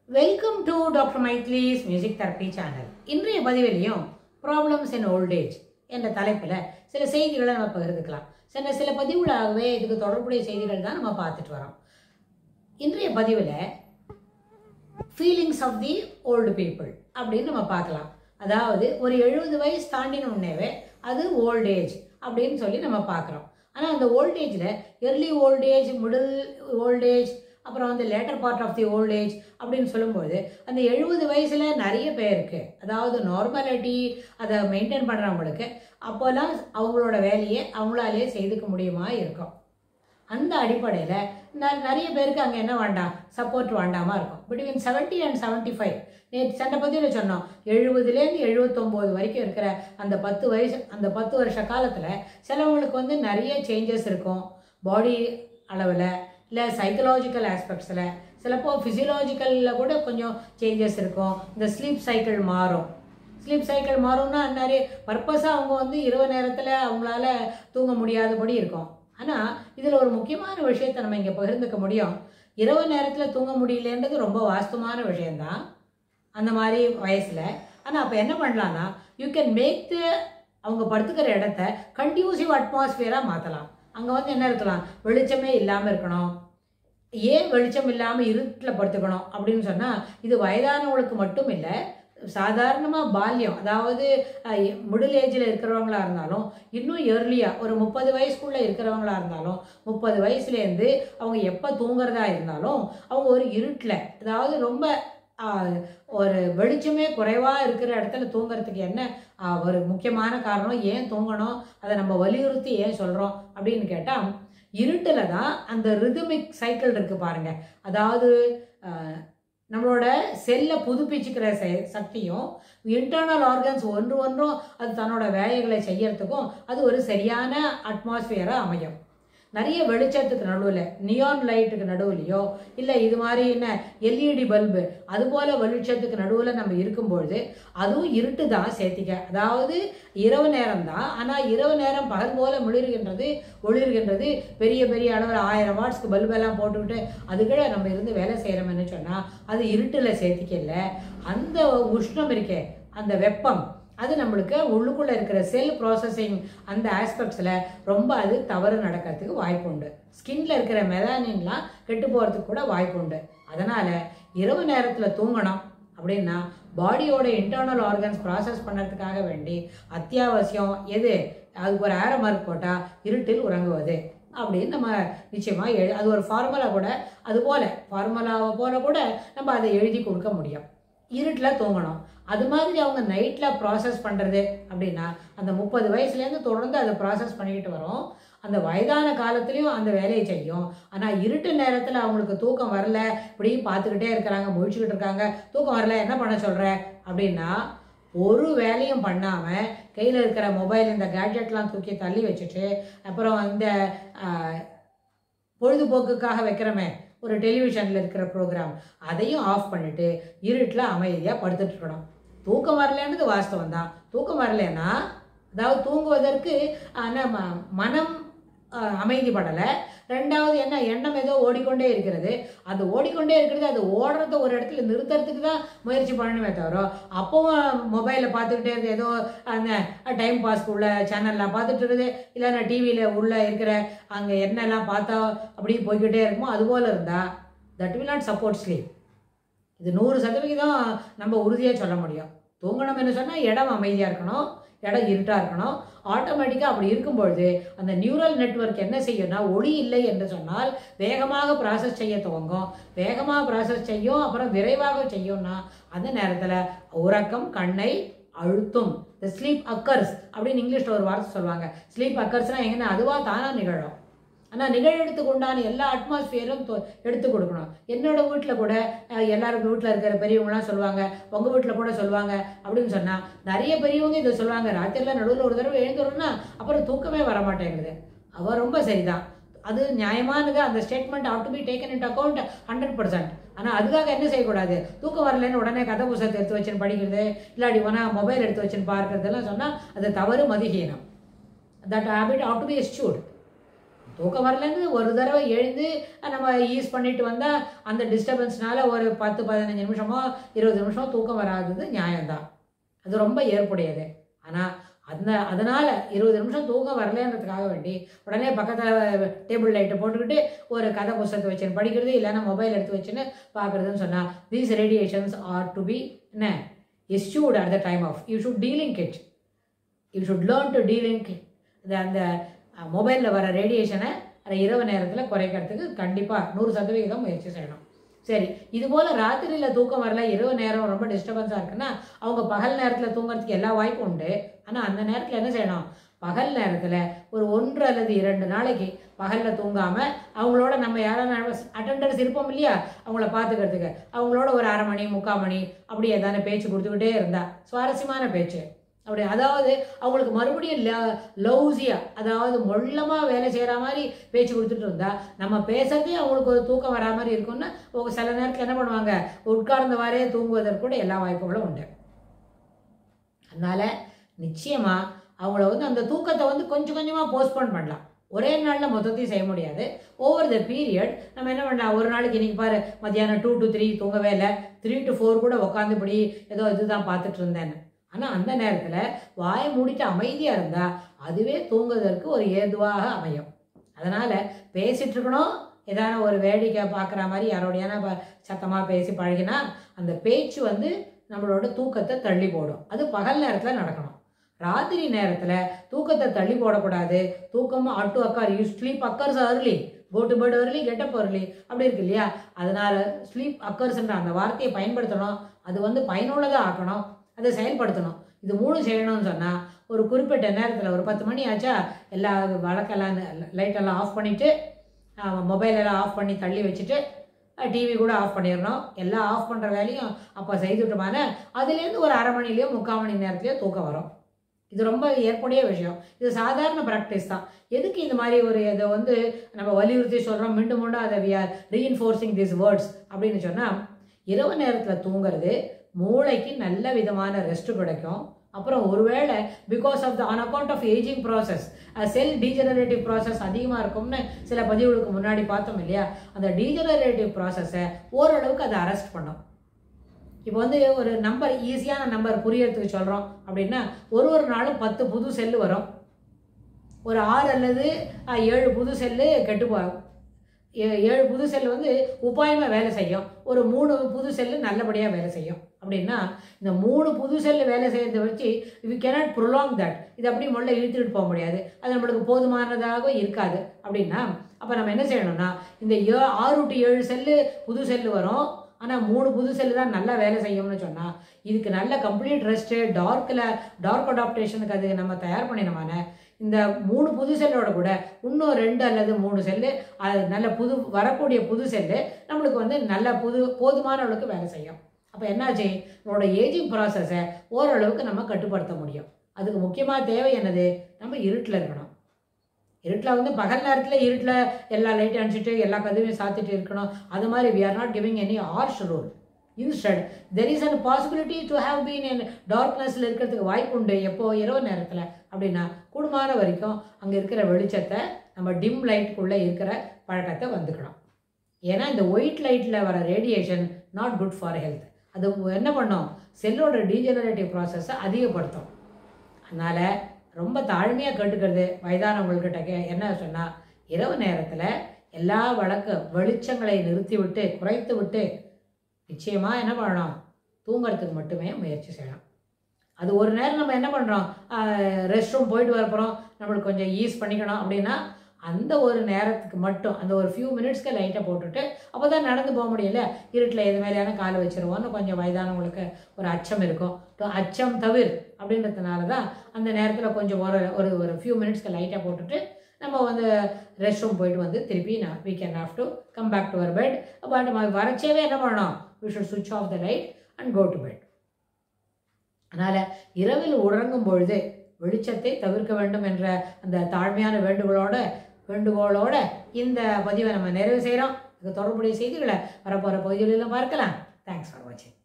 Welcome to Dr. Maitli's Music Therapy Channel. இன்றைய பதிவிலையும் Problems in Old Age என்ற தலைப்பில் சில செய்திகளை நம்ம பகிர்ந்துக்கலாம். சில பதிவுகளாகவே இதுக்கு தொடர்புடைய செய்திகள் தான் நம்ம பார்த்துட்டு வரோம். இன்றைய பதிவில் Feelings of the Old People அப்படின்னு நம்ம பார்க்கலாம். அதாவது ஒரு 70 வயசு தாண்டின உடனேவே அது ஓல்ட் ஏஜ் அப்படின்னு சொல்லி நம்ம பார்க்குறோம். ஆனால் அந்த ஓல்ட் ஏஜில் early old age, middle old age, அப்புறம் வந்து later part of the old age அப்படின்னு சொல்லும்போது அந்த 70 வயசில் நிறைய பேருக்கு, அதாவது நார்மாலிட்டி அதை மெயின்டைன் பண்ணுறவங்களுக்கு அப்போல்லாம் அவங்களோட வேலையை அவங்களாலே செய்துக்க முடியுமா இருக்கும். அந்த அடிப்படையில் நிறைய பேருக்கு அங்கே என்ன வேண்டாம், சப்போர்ட் வேண்டாமல் இருக்கும். பிட்வீன் 70 and 75 நேற்று சண்டை பதிவில் சொன்னோம், 70லேருந்து 79 வரைக்கும் இருக்கிற அந்த 10 வயசு, அந்த 10 வருஷ காலத்தில் சிலவங்களுக்கு வந்து நிறைய சேஞ்சஸ் இருக்கும். பாடி அளவில், இல்லை சைக்கலாஜிக்கல் ஆஸ்பெக்ட்ஸில், சிலப்போ ஃபிசியலாஜிக்கலில் கூட கொஞ்சம் சேஞ்சஸ் இருக்கும். இந்த ஸ்லீப் சைக்கிள் மாறும். ஸ்லீப் சைக்கிள் மாறும்னா நிறைய பர்பஸாக அவங்க வந்து இரவு நேரத்தில் அவங்களால தூங்க முடியாதபடி இருக்கும். ஆனால் இதில் ஒரு முக்கியமான விஷயத்தை நம்ம இங்கே பகிர்ந்துக்க முடியும். இரவு நேரத்தில் தூங்க முடியலன்றது ரொம்ப வாஸ்தவமான விஷயந்தான் அந்த மாதிரி வயசில். ஆனால் அப்போ என்ன பண்ணலான்னா, யூ கேன் மேக் அவங்க படுத்துக்கிற இடத்த கண்டியூசிவ் அட்மாஸ்பியராக மாற்றலாம். அங்கே வந்து என்ன இருக்கலாம், வெளிச்சமே இல்லாமல் இருக்கணும். ஏன் வெளிச்சம் இல்லாமல் இருட்டில் படுத்துக்கணும் அப்படின்னு சொன்னால், இது வயதானவங்களுக்கு மட்டும் இல்லை, சாதாரணமாக பால்யம், அதாவது மிடில் ஏஜில் இருக்கிறவங்களா இருந்தாலும், இன்னும் ஏர்லியாக ஒரு 30 வயசுக்குள்ளே இருக்கிறவங்களா இருந்தாலும், 30 வயசுலேருந்து அவங்க எப்போ தூங்குறதா இருந்தாலும் அவங்க ஒரு இருட்டில், அதாவது ரொம்ப ஒரு வெளிச்சமே குறைவாக இருக்கிற இடத்துல தூங்குறதுக்கு என்ன ஒரு முக்கியமான காரணம், ஏன் தூங்கணும், அதை நம்ம வலியுறுத்தி ஏன் சொல்கிறோம் அப்படின்னு கேட்டால், இருட்டில் தான் அந்த ரிதமிக் சைக்கிள் இருக்குது பாருங்க. அதாவது நம்மளோட செல்லை புதுப்பிச்சுக்கிற சக்தியும் இன்டர்னல் ஆர்கன்ஸ் ஒன்றும் அது தன்னோட வேலைகளை செய்யறதுக்கும் அது ஒரு சரியான அட்மாஸ்பியராக அமையும். நிறைய வெளிச்சத்துக்கு நடுவில், நியான் லைட்டுக்கு நடுவுலையோ, இல்லை இது மாதிரி என்ன எல்இடி பல்பு அதுபோல் வெளிச்சத்துக்கு நடுவில் நம்ம இருக்கும்பொழுது அதுவும் இருட்டு தான் சேர்த்திக்க. அதாவது இரவு நேரம் தான், ஆனால் இரவு நேரம் பகல் போல் ஒளிர்கின்றது. பெரிய பெரிய அளவில் 1000 வாட்ஸ்க்கு பல்பெல்லாம் போட்டுக்கிட்டு அதுக்கிட்ட நம்ம இருந்து வேலை செய்கிறோம்னு சொன்னால் அது இருட்டில் சேர்த்திக்கல. அந்த உஷ்ணம் இருக்கே, அந்த வெப்பம், அது நம்மளுக்கு உள்ளுக்குள்ளே இருக்கிற செல் ப்ராசஸிங் அந்த ஆஸ்பெக்ட்ஸில் ரொம்ப அது தவறு நடக்கிறதுக்கு வாய்ப்பு உண்டு. ஸ்கின்ல இருக்கிற மெலானின்லாம் கெட்டு போகிறதுக்கு கூட வாய்ப்பு உண்டு. அதனால் இரவு நேரத்தில் தூங்கணும் அப்படின்னா பாடியோட இன்டர்னல் ஆர்கன்ஸ் ப்ராசஸ் பண்ணுறதுக்காக வேண்டி அத்தியாவசியம் எது, அதுக்கு ஒரு ஆரமார்க் போட்டால் இருட்டில் உறங்குவது அப்படின்னு நம்ம நிச்சயமாக அது ஒரு ஃபார்முலா கூட, அது போல் ஃபார்முலாவை போல கூட நம்ம அதை எழுதி கொடுக்க முடியும். இருட்டில் தூங்கணும். அது மாதிரி அவங்க நைட்டில் ப்ராசஸ் பண்ணுறது அப்படின்னா அந்த 30 வயசுலேருந்து தொடர்ந்து அதை ப்ராசஸ் பண்ணிக்கிட்டு வரோம். அந்த வயதான காலத்துலேயும் அந்த வேலையை செய்யும். ஆனால் இருட்டு நேரத்தில் அவங்களுக்கு தூக்கம் வரல, இப்படி பார்த்துக்கிட்டே இருக்கிறாங்க, முழிச்சுக்கிட்டு இருக்காங்க, தூக்கம் வரல, என்ன பண்ண சொல்கிற அப்படின்னா, ஒரு வேலையும் பண்ணாமல் கையில் இருக்கிற மொபைல், இந்த கேட்ஜெட்லாம் தூக்கி தள்ளி வச்சுட்டு, அப்புறம் இந்த பொழுதுபோக்குக்காக வைக்கிறோமே ஒரு டெலிவிஷனில் இருக்கிற ப்ரோக்ராம், அதையும் ஆஃப் பண்ணிவிட்டு இருட்டில் அமைதியாக படுத்துட்டு இருக்கணும். தூக்கம் வரலன்றது வாஸ்தவம் தான். தூக்கம் வரலன்னா, அதாவது தூங்குவதற்கு மனம் அமைதிப்படலை. ரெண்டாவது என்ன, எண்ணம் ஏதோ ஓடிக்கொண்டே இருக்கிறது. அது ஓடிக்கொண்டே இருக்கிறது, அது ஓடுறத ஒரு இடத்துல நிறுத்துறதுக்கு தான் முயற்சி பண்ணணுமே தவிர, அப்போவும் மொபைலில் பார்த்துக்கிட்டே இருக்குது, ஏதோ அந்த டைம் பாஸ்க்கு உள்ள சேனல்லாம் பார்த்துட்டு இருக்குது, இல்லைன்னா டிவியில் உள்ளே இருக்கிற அங்கே என்னெல்லாம் பார்த்தா அப்படியே போய்கிட்டே இருக்குமோ அதுபோல் இருந்தால் that will not support sleep. இது 100% நம்ம உறுதியாக சொல்ல முடியும். தூங்கணும் என்ன சொன்னால் இடம் அமைதியாக இருக்கணும், இடம் இருட்டாக இருக்கணும். ஆட்டோமேட்டிக்காக அப்படி இருக்கும்பொழுது அந்த நியூரல் நெட்வொர்க் என்ன செய்யும்னா, ஒளி இல்லை என்று சொன்னால் வேகமாக ப்ராசஸ் செய்ய துவங்கும், வேகமாக ப்ராசஸ் செய்யும், அப்புறம் விரைவாக செய்யும்னா அந்த நேரத்தில் உறக்கம் கண்ணை அழுத்தும். த ஸ்லீப் அக்கர்ஸ் அப்படின்னு இங்கிலீஷில் ஒரு வார்த்தை சொல்லுவாங்க. ஸ்லீப் அக்கர்ஸ்னால் எங்கன்னா அதுவாக தானாக நிகழும். ஆனால் நிகழ்த்துக்கு உண்டான எல்லா அட்மாஸ்பியரும் எடுத்து கொடுக்கணும். என்னோட வீட்டில் கூட எல்லாரும் வீட்டில் இருக்கிற பெரியவங்களாம் சொல்லுவாங்க, உங்கள் வீட்டில் கூட சொல்லுவாங்க அப்படின்னு சொன்னால் நிறைய பெரியவங்க இதை சொல்லுவாங்க. ராத்திரியில் நடுவில் ஒரு தடவை எழுந்துடும்னா அப்புறம் தூக்கமே வர மாட்டேங்குது. அவள் ரொம்ப சரிதான், அது நியாயமானது. அந்த statement have to be taken into account 100%. ஆனால் அதுக்காக என்ன செய்யக்கூடாது, தூக்கம் வரலன்னு உடனே கதை புத்தகத்தை எடுத்து வச்சுன்னு படிக்கிறது, இல்லாடி போனால் மொபைல் எடுத்து வச்சுன்னு பார்க்கறதெல்லாம் சொன்னால் அது தவறு, மதிஹீனம். That habit have to be assured. தூக்கம் வரலன்னு ஒரு தடவை எழுந்து நம்ம யூஸ் பண்ணிட்டு வந்தால் அந்த டிஸ்டர்பன்ஸ்னால ஒரு 10-15 நிமிஷமோ 20 நிமிஷமோ தூக்கம் வராதது நியாயம்தான், அது ரொம்ப ஏற்புடையது. ஆனால் அதனால் 20 நிமிஷம் தூக்கம் வரலன்றதுக்காக வேண்டி உடனே பக்கத்தில் டேபிள் லைட்டை போட்டுக்கிட்டு ஒரு கதை புஸ்தகத்தை வச்சுன்னு படிக்கிறது, இல்லைன்னா மொபைல் எடுத்து வச்சுன்னு பார்க்குறதுன்னு சொன்னால் these radiations are to be என்ன assured at the time of you should dealing it. You should learn to dealing அந்த மொபைலில் வர ரேடியேஷனை இரவு நேரத்தில் குறைக்கிறதுக்கு கண்டிப்பாக 100% முயற்சி செய்யணும். சரி, இதுபோல் ராத்திரியில் தூக்கம் வரல, இரவு நேரம் ரொம்ப டிஸ்டர்பன்ஸாக இருக்குன்னா அவங்க பகல் நேரத்தில் தூங்குறதுக்கு எல்லா வாய்ப்பும் உண்டு. ஆனால் அந்த நேரத்தில் என்ன செய்யணும், பகல் நேரத்தில் ஒரு 1 அல்லது 2 நாளைக்கு பகலில் தூங்காமல் அவங்களோட நம்ம யாராவது அட்டெண்டர்ஸ் இருப்போம் இல்லையா, அவங்கள பார்த்துக்கிறதுக்கு அவங்களோட ஒரு 1/2 மணி 3/4 மணி அப்படி ஏதான பேச்சு கொடுத்துக்கிட்டே இருந்தா, சுவாரஸ்யமான பேச்சு அப்படி, அதாவது அவங்களுக்கு மறுபடியும் லவ்ஸியாக, அதாவது மொள்ளமாக வேலை செய்கிற மாதிரி பேச்சு கொடுத்துட்டு இருந்தா நம்ம பேசுறதே அவங்களுக்கு ஒரு தூக்கம் வரா மாதிரி இருக்கும்னா சில நேரத்தில் என்ன பண்ணுவாங்க, உட்கார்ந்தவாறே தூங்குவதற்கு கூட எல்லா வாய்ப்புகளும் உண்டு. அதனால நிச்சயமாக அவங்கள அந்த தூக்கத்தை கொஞ்சம் கொஞ்சமாக போஸ்ட்போன் பண்ணலாம். ஒரே நாளில் மொத்தத்தையும் செய்ய முடியாது. ஓவர் த பீரியட் நம்ம என்ன பண்ணலாம், ஒரு நாளைக்கு இன்றைக்கி பாரு மத்தியானம் 2 to 3 தூங்கவே இல்லை, 3 to 4 கூட உட்காந்துபடி ஏதோ இதுதான் பார்த்துட்டு இருந்தேன்னு. ஆனால் அந்த நேரத்தில் வாயை மூடிட்டு அமைதியாக இருந்தால் அதுவே தூங்குவதற்கு ஒரு ஏதுவாக அமையும். அதனால் பேசிகிட்டு இருக்கணும், ஏதான ஒரு வேடிக்கை பார்க்குற மாதிரி யாரோடையான சத்தமாக பேசி பழகினா அந்த பேச்சு நம்மளோட தூக்கத்தை தள்ளி போடும். அது பகல் நேரத்தில் நடக்கணும். ராத்திரி நேரத்தில் தூக்கத்தை தள்ளி போடக்கூடாது. தூக்கமும் அட்டு அக்கார், you sleep occurs early, go to bed early, get up early அப்படி இருக்கு இல்லையா. அதனால் ஸ்லீப் அக்கர்ஸ்ன்ற அந்த வார்த்தையை பயன்படுத்தணும். அது பயனுள்ளதாக ஆக்கணும், அதை செயல்படுத்தணும். இது 3 செய்யணும்னு சொன்னால் ஒரு குறிப்பிட்ட நேரத்தில் ஒரு 10 மணி ஆச்சா எல்லா வழக்கெல்லாம் லைட்டெல்லாம் ஆஃப் பண்ணிவிட்டு மொபைலெல்லாம் ஆஃப் பண்ணி தள்ளி வச்சுட்டு டிவி கூட ஆஃப் பண்ணிடணும். எல்லாம் ஆஃப் பண்ணுற வேலையும் அப்போ செய்துட்டோமான அதுலேருந்து ஒரு 1/2 மணிலேயோ 3/4 மணி நேரத்துலேயோ தூக்கம் வரும். இது ரொம்ப ஏற்புடைய விஷயம். இது சாதாரண ப்ராக்டிஸ் தான். எதுக்கு இந்த மாதிரி ஒரு இதை நம்ம வலியுறுத்தி சொல்கிறோம், மீண்டும் மீண்டும் அதை வி ஆர் ரீஇன்ஃபோர்சிங் திஸ் வேர்ட்ஸ் அப்படின்னு சொன்னால், இரவு நேரத்தில் தூங்குறது மூளைக்கு நல்ல விதமான ரெஸ்ட் கிடைக்கும். அப்புறம் ஒருவேளை because of the on account of ageing process, cell degenerative process அதிகமாக இருக்கும்னு சில பதிவுகளுக்கு முன்னாடி பார்த்தோம் இல்லையா, அந்த டீஜெனரேட்டிவ் ப்ராசஸை ஓரளவுக்கு அதை அரெஸ்ட் பண்ணும். இப்போ ஒரு நம்பர், ஈஸியான நம்பர் புரியறதுக்கு சொல்கிறோம் அப்படின்னா, ஒரு நாளும் 10 புது செல்லு வரும். ஒரு 6 அல்லது 7 புது செல்லு கெட்டு போகும். 7 புது செல்லு உபாயமாக வேலை செய்யும். ஒரு 3 புது செல்லு நல்லபடியாக வேலை செய்யும். அப்படின்னா இந்த 3 புது செல்லு வேலை செய்யறதை வச்சு வி கேனாட் ப்ரொலாங் தட், இது அப்படி முள்ள இழுத்துட்டு போக முடியாது, அது நம்மளுக்கு போதுமானதாக இருக்காது. அப்படின்னா அப்போ நம்ம என்ன செய்யணும்னா, இந்த 6 to 7 செல்லு புது செல்லு வரும், ஆனால் 3 புது செல்லு தான் நல்லா வேலை செய்யும்னு சொன்னால் இதுக்கு நல்ல கம்ப்ளீட் ரெஸ்ட்டு, டார்க் அடாப்டேஷனுக்கு அது நம்ம தயார் பண்ணினோமான இந்த 3 புது செல்லோட கூட இன்னும் 2 அல்லது 3 செல்லு அது நல்ல வரக்கூடிய புது செல்லு நம்மளுக்கு நல்ல போதுமான அளவுக்கு வேலை செய்யும். அப்போ என்னாச்சு, நம்மளோட ஏஜிங் ப்ராசஸை ஓரளவுக்கு நம்ம கட்டுப்படுத்த முடியும். அதுக்கு முக்கியமாக தேவை என்னது, நம்ம இருட்டில் இருக்கணும். இருட்டில் பகல் நேரத்தில் இருட்டில் எல்லா லைட்டும் அடிச்சுட்டு எல்லா கதவையும் சாத்திட்டு இருக்கணும். அது மாதிரி we are not giving any harsh rule. Instead, there is a possibility to have been in darknessல இருக்கிறதுக்கு வாய்ப்பு உண்டு. எப்போ, இரவு நேரத்தில். அப்படின்னா கூடுமான வரைக்கும் அங்கே இருக்கிற வெளிச்சத்தை நம்ம டிம் லைட்டுக்குள்ளே இருக்கிற பழக்கத்தை வந்துக்கணும். ஏன்னா இந்த ஒயிட் லைட்டில் வர radiation not good for health. அது என்ன பண்ணும், செல்லோட டீஜெனரேட்டிவ் ப்ராசஸை அதிகப்படுத்தும். அதனால் ரொம்ப தாழ்மையாக கேட்டுக்கிறது வயதானவங்கள்கிட்ட என்ன சொன்னால், இரவு நேரத்தில் எல்லா வெளிச்சங்களை நிறுத்திவிட்டு குறைத்து விட்டு நிச்சயமாக என்ன பண்ணணும், தூங்கிறதுக்கு மட்டுமே முயற்சி செய்யலாம். அது ஒரு நேரம் நம்ம என்ன பண்ணுறோம், ரெஸ்ட் ரூம் போயிட்டு வரப்போகிறோம், நம்மளுக்கு கொஞ்சம் ஈஸ் பண்ணிக்கணும் அப்படின்னா அந்த ஒரு நேரத்துக்கு மட்டும் அந்த ஒரு ஃபியூ மினிட்ஸ்க்கு லைட்டை போட்டுட்டு அப்போ தான் நடந்து போக முடியல, இருட்டில் எது மேலேயான காலை வச்சுருவோன்னு கொஞ்சம் வயதானவங்களுக்கு ஒரு அச்சம் இருக்கும். அச்சம் தவிர அப்படின்றதுனால தான் அந்த நேரத்தில் கொஞ்சம் ஒரு ஃபியூ மினிட்ஸ்க்கு லைட்டை போட்டுட்டு நம்ம ரெஸ்ட் ரூம் போயிட்டு திருப்பி we can have to come back to our bed. But நம்ம வரச்சேவே என்ன பண்ணணும், we should switch off the light and go to bed. அதனால் இரவில் உறங்கும் பொழுது வெளிச்சத்தை தவிர்க்க வேண்டும் என்ற அந்த தாழ்மையான வேண்டுகோளோட இந்த பதிவை நம்ம நிறைவு செய்கிறோம். இது தொடர்புடைய செய்திகளை வரப்போகிற பகுதிகளிலும் பார்க்கலாம். தேங்க்ஸ் ஃபார் வாட்சிங்.